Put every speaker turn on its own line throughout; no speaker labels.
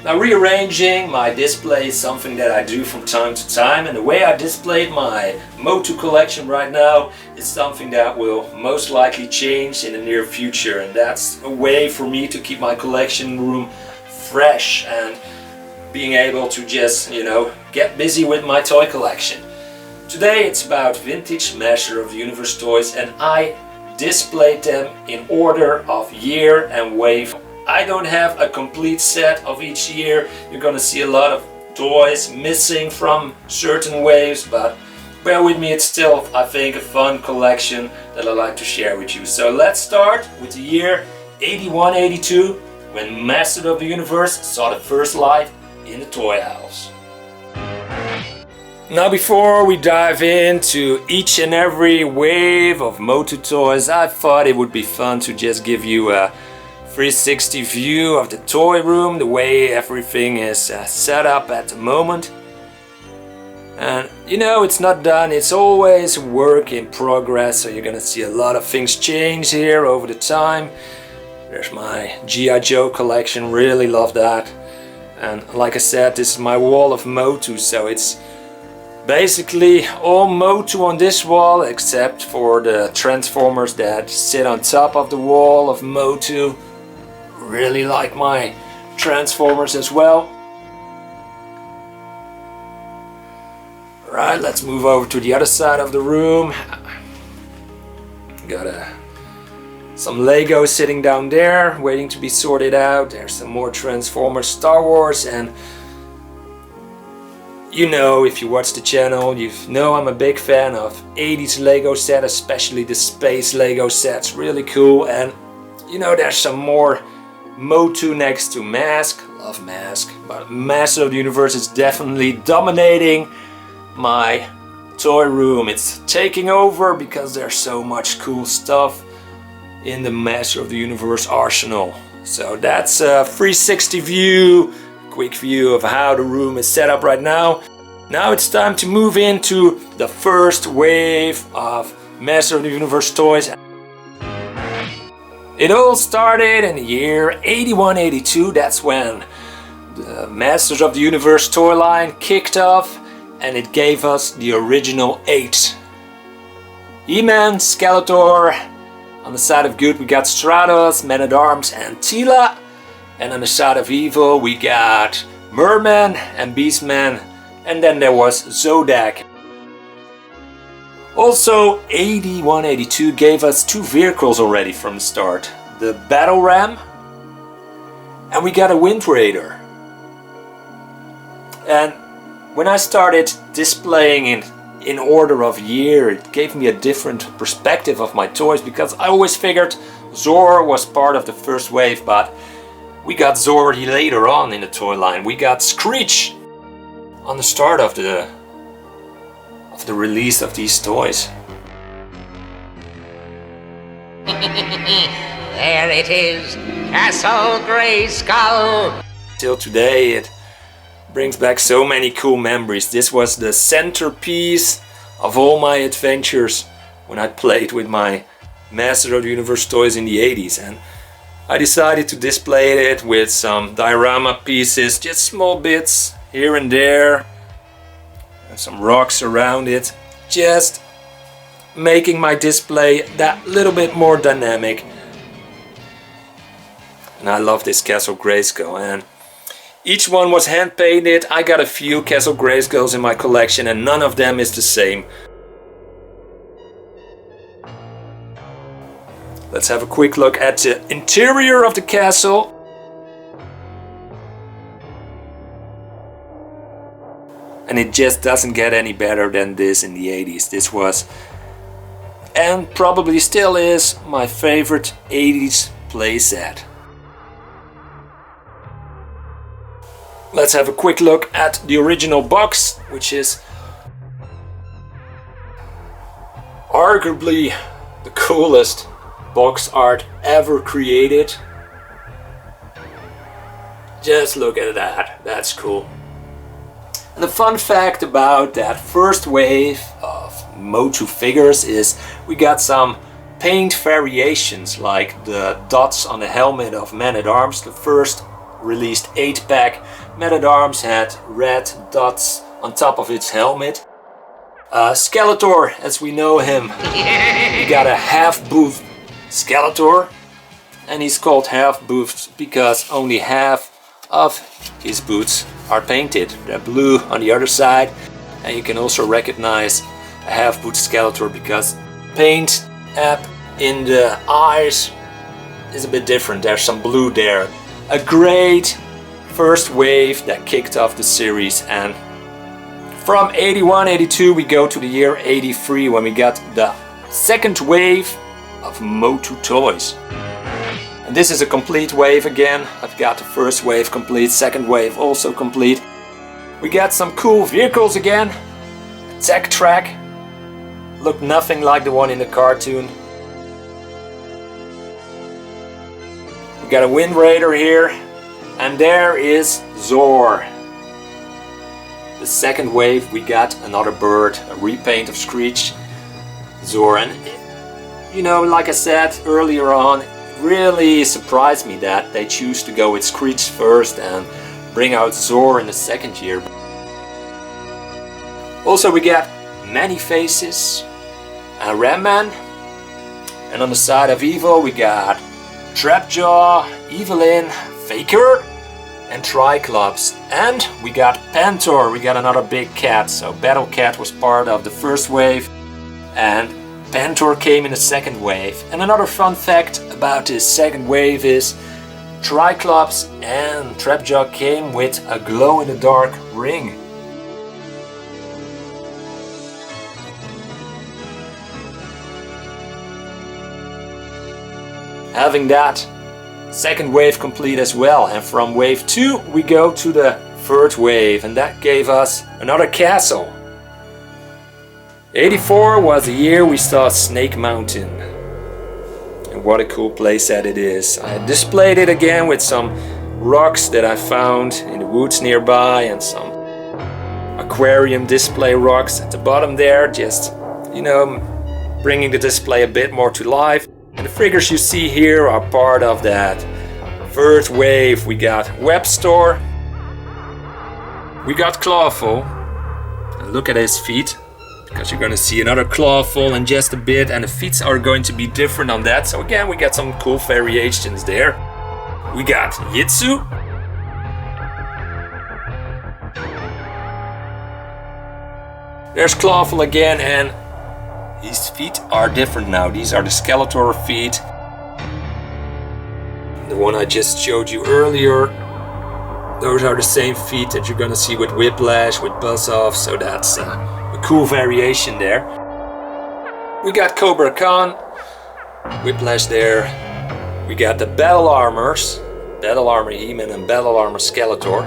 Now, rearranging my display is something that I do from time to time, and the way I displayed my MOTU collection right now is something that will most likely change in the near future, and that's a way for me to keep my collection room fresh and being able to just, get busy with my toy collection. Today it's about vintage Master of the Universe toys, and I displayed them in order of year and wave. I don't have a complete set of each year. You're gonna see a lot of toys missing from certain waves, but bear with me, it's still, I think, a fun collection that I'd like to share with you. So let's start with the year 81-82, when Master of the Universe saw the first light in the toy house. Now, before we dive into each and every wave of MOTU toys, I thought it would be fun to just give you a 360 view of the toy room, the way everything is set up at the moment. And it's not done, it's always work in progress, so you're gonna see a lot of things change here over the time. There's my G.I. Joe collection, really love that. And like I said, this is my wall of MOTU, so it's basically all MOTU on this wall, except for the Transformers that sit on top of the wall of MOTU. Really like my Transformers as well. Right, let's move over to the other side of the room. Got some Lego sitting down there, waiting to be sorted out. There's some more Transformers, Star Wars, and if you watch the channel, you know I'm a big fan of 80s Lego set, especially the space Lego sets, really cool. And there's some more MOTU next to Mask, love Mask, but Master of the Universe is definitely dominating my toy room. It's taking over because there's so much cool stuff in the Master of the Universe arsenal. So that's a 360 view, quick view of how the room is set up right now. Now it's time to move into the first wave of Master of the Universe toys. It all started in the year 81-82, that's when the Masters of the Universe toy line kicked off, and it gave us the original 8. He-Man, Skeletor. On the side of good we got Stratos, Man-at-Arms and Teela. And on the side of evil we got Merman and Beastman. And then there was Zodak. Also, 81-82 gave us 2 vehicles already from the start. The Battle Ram, and we got a Wind Raider. And when I started displaying in order of year, it gave me a different perspective of my toys, because I always figured Zor was part of the first wave, but we got Zor later on in the toy line. We got Screech on the start of the release of these toys.
There it is, Castle Grayskull.
Till today it brings back so many cool memories. This was the centerpiece of all my adventures when I played with my Master of the Universe toys in the 80s, and I decided to display it with some diorama pieces, just small bits here and there, and some rocks around it, just making my display that little bit more dynamic. And I love this Castle Grayskull, and each one was hand painted. I got a few Castle Grayskulls in my collection, and none of them is the same. Let's have a quick look at the interior of the castle. And it just doesn't get any better than this in the 80s. This was, and probably still is, my favorite 80s playset. Let's have a quick look at the original box, which is arguably the coolest box art ever created. Just look at that, that's cool. And the fun fact about that first wave of MOTU figures is we got some paint variations, like the dots on the helmet of Man-at-Arms, the first released 8-pack. Man at Arms had red dots on top of its helmet. Skeletor, as we know him, we got a half-boothed Skeletor, and he's called half-boothed because only half of his boots are painted. They're blue on the other side, and you can also recognize a half-boot Skeletor because paint app in the eyes is a bit different. There's some blue there. A great first wave that kicked off the series, and from 81-82 we go to the year 83 when we got the second wave of MOTU toys. And this is a complete wave again. I've got the first wave complete, second wave also complete. We got some cool vehicles again. Tech Track. Looked nothing like the one in the cartoon. We got a Wind Raider here. And there is Zor. The second wave we got another bird, a repaint of Screech, Zor. And you know, like I said earlier on, it really surprised me that they choose to go with Screech first and bring out Zor in the second year. Also we got Many Faces, a Ram Man, and on the side of Evil we got Trapjaw, Evelyn, Faker, and Triclops. And we got Pantor, we got another big cat. So Battle Cat was part of the first wave and Pantor came in the second wave. And another fun fact about this second wave is Triclops and Trapjaw came with a glow-in-the-dark ring. Having that second wave complete as well, and from wave 2 we go to the third wave, and that gave us another castle. 84 was the year we saw Snake Mountain, and what a cool playset it is. I displayed it again with some rocks that I found in the woods nearby and some aquarium display rocks at the bottom there, just, you know, bringing the display a bit more to life. And the figures you see here are part of that third wave. We got Webstore, we got Clawful, and look at his feet, because you're gonna see another Clawful in just a bit, and the feet are going to be different on that. So again, we got some cool variations there. We got Yitsu, there's Clawful again, and his feet are different now. These are the Skeletor feet. The one I just showed you earlier, those are the same feet that you're gonna see with Whiplash, with Buzz Off, so that's a cool variation there. We got Cobra Khan, Whiplash there. We got the Battle Armors, Battle Armor He-Man and Battle Armor Skeletor.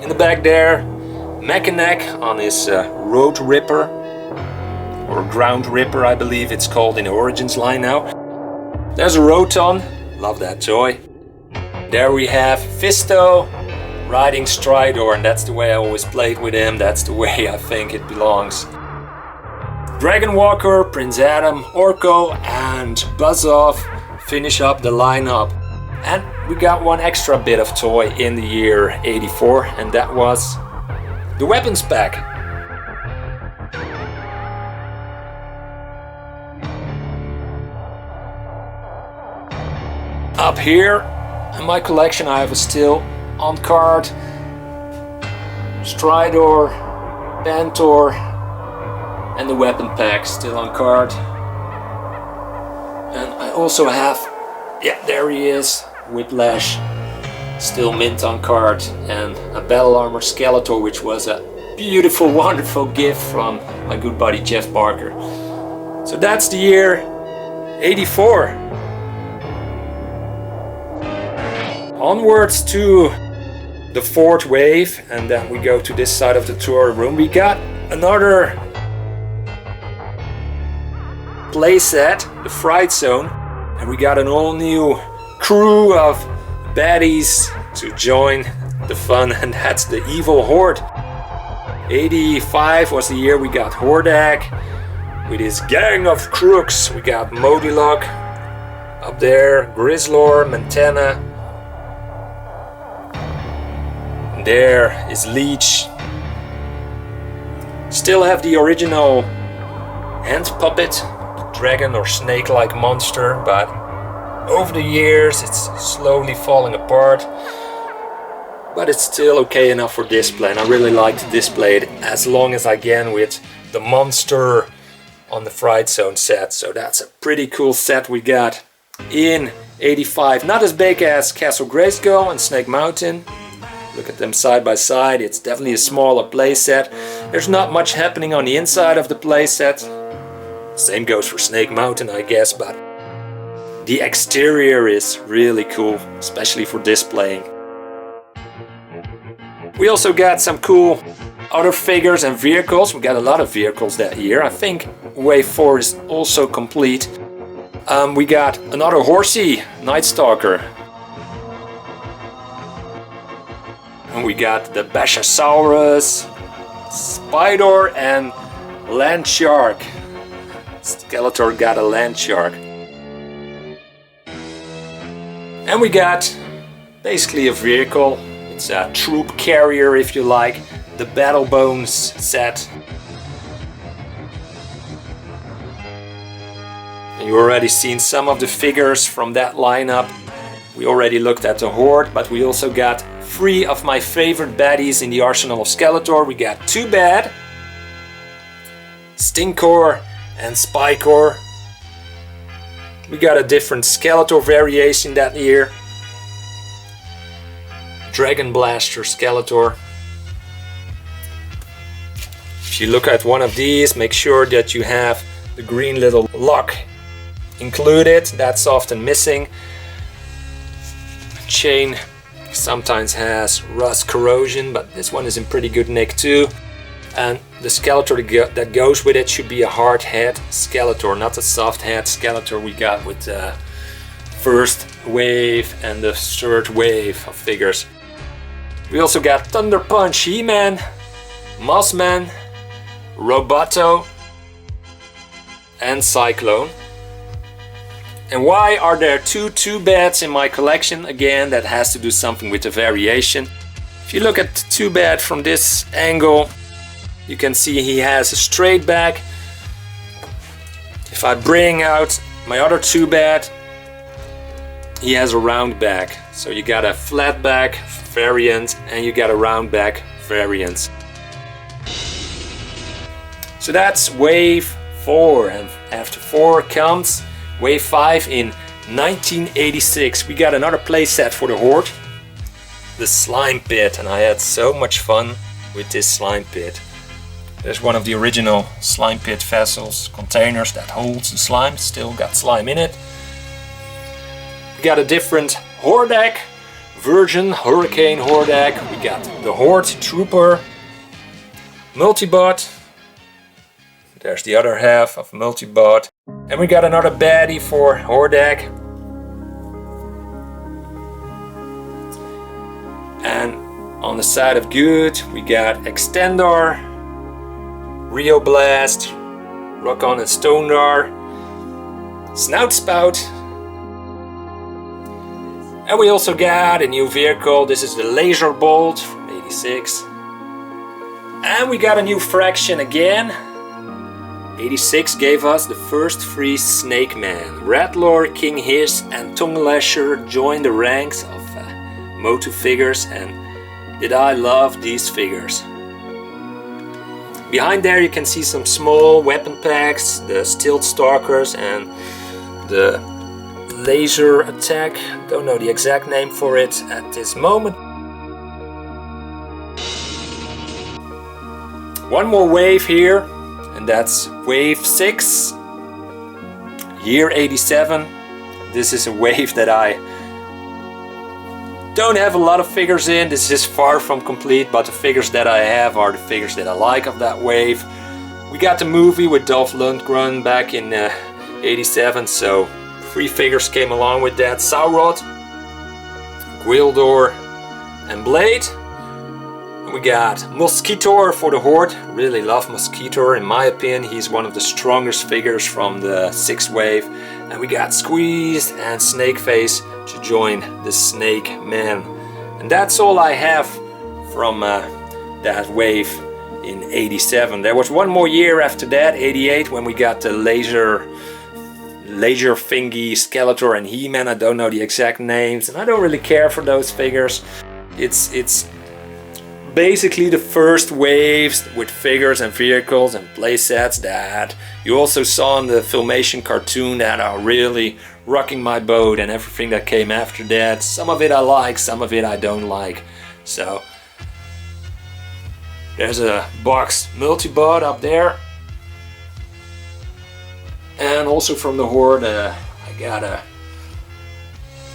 In the back there, Mechaneck on his Road Ripper, or Ground Ripper I believe it's called in the Origins line now. There's a Roton, love that toy. There we have Fisto riding Stridor, and that's the way I always played with him, that's the way I think it belongs. Dragon Walker, Prince Adam, Orko and Buzz Off finish up the lineup. And we got one extra bit of toy in the year 84, and that was the weapons pack. Up here in my collection I have a still on card Stridor, Pantor, and the weapon pack still on card. And I also have, yeah, there he is, Whiplash, still mint on card, and a Battle Armor Skeletor, which was a beautiful, wonderful gift from my good buddy Jeff Barker. So that's the year 84. Onwards to the fourth wave, and then we go to this side of the tour room. We got another playset, the Fright Zone, and we got an all new crew of baddies to join the fun, and that's the Evil Horde. 85 was the year we got Hordak with his gang of crooks. We got Modilok up there, Grizzlor, Montana, And there is Leech. Still have the original hand puppet, dragon or snake-like monster, but over the years it's slowly falling apart. But it's still okay enough for display, and I really like to display it as long as I can with the monster on the Fright Zone set. So that's a pretty cool set we got in 85. Not as big as Castle Grayskull and Snake Mountain. Look at them side by side. It's definitely a smaller playset. There's not much happening on the inside of the playset. Same goes for Snake Mountain, I guess, but the exterior is really cool, especially for displaying. We also got some cool other figures and vehicles. We got a lot of vehicles that year. I think Wave 4 is also complete. We got another horsey, Night Stalker. And we got the Bashasaurus, Spider, and Land Shark. Skeletor got a Land Shark. And we got basically a vehicle. It's a troop carrier, if you like, the Battle Bones set. And you already seen some of the figures from that lineup. We already looked at the Horde, but we also got 3 of my favorite baddies in the arsenal of Skeletor. We got 2 Bad, Stinkor and Spikor. We got a different Skeletor variation that year. Dragon Blaster Skeletor. If you look at one of these, make sure that you have the green little lock included. That's often missing. Chain sometimes has rust corrosion, but this one is in pretty good nick too. And the Skeletor that goes with it should be a hard head Skeletor, not a soft head Skeletor we got with the first wave and the third wave of figures. We also got Thunder Punch, He-Man, Mossman, Roboto, and Cyclone. And why are there two Bads in my collection? Again, that has to do something with the variation. If you look at 2-Bad from this angle, you can see he has a straight back. If I bring out my other 2-Bad, he has a round back. So you got a flat back variant and you got a round back variant. So that's Wave 4, and after 4 comes Wave 5 in 1986. We got another playset for the Horde, the Slime Pit, and I had so much fun with this Slime Pit. There's one of the original Slime Pit vessels, containers that holds the slime, still got slime in it. We got a different Hordak version, Hurricane Hordak. We got the Horde Trooper, Multibot. There's the other half of Multibot. And we got another baddie for Hordak. And on the side of good, we got Extendor, Rio Blast, Rockon and Stondar, Snout Spout. And we also got a new vehicle. This is the Laser Bolt from 86. And we got a new fraction again. 86 gave us the first 3 Snake Man. Rattler, King Hiss and Tongue Lasher joined the ranks of MOTU figures, and did I love these figures. Behind there you can see some small weapon packs, the Stilt Stalkers and the Laser Attack. Don't know the exact name for it at this moment. One more wave here, and that's Wave 6, year 87. This is a wave that I don't have a lot of figures in. This is far from complete, but the figures that I have are the figures that I like of that wave. We got the movie with Dolph Lundgren back in 87, so 3 figures came along with that. Saurod, Gwildor and Blade. We got Mosquitor for the Horde. Really love Mosquitor. In my opinion, he's one of the strongest figures from the 6th wave. And we got Squeezed and Snakeface to join the Snake Man. And that's all I have from that wave in '87. There was one more year after that, '88, when we got the laser thingy, Skeletor and He-Man. I don't know the exact names, and I don't really care for those figures. It's basically the first waves with figures and vehicles and playsets that you also saw in the Filmation cartoon that are really rocking my boat, and everything that came after that. Some of it I like, some of it I don't like. So there's a box multi-bot up there. And also from the Horde, I got a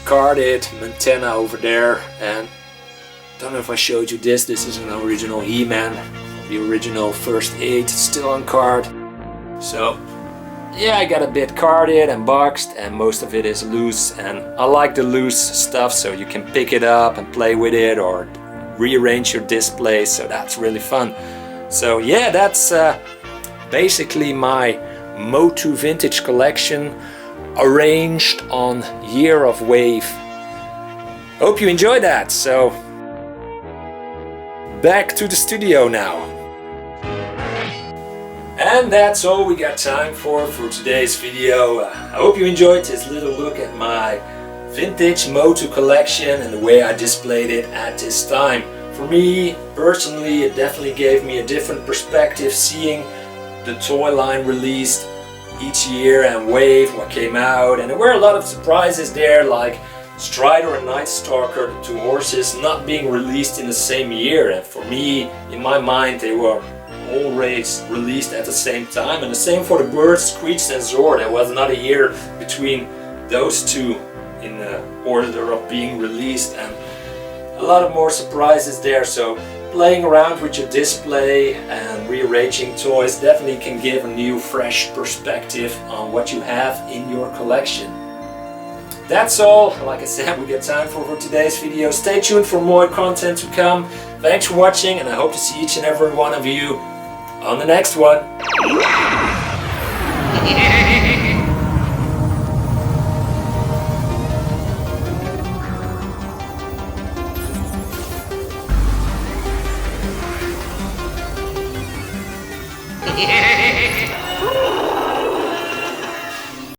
carded Montana over there, and don't know if I showed you this. This is an original He-Man, the original first 8, still on card. So yeah, I got a bit carded and boxed, and most of it is loose, and I like the loose stuff, so you can pick it up and play with it or rearrange your display, so that's really fun. So yeah, that's basically my MOTU vintage collection arranged on year of wave. Hope you enjoyed that. So back to the studio now. And that's all we got time for today's video. I hope you enjoyed this little look at my vintage MOTU collection and the way I displayed it at this time. For me personally, it definitely gave me a different perspective seeing the toy line released each year and wave what came out, and there were a lot of surprises there, like Strider and Night Stalker, the two horses, not being released in the same year. And for me, in my mind, they were always released at the same time, and the same for the birds, Screech and Zord. There was not a year between those two in the order of being released, and a lot of more surprises there. So playing around with your display and rearranging toys definitely can give a new, fresh perspective on what you have in your collection. That's all. Like I said, we got time for today's video. Stay tuned for more content to come. Thanks for watching, and I hope to see each and every one of you on the next one.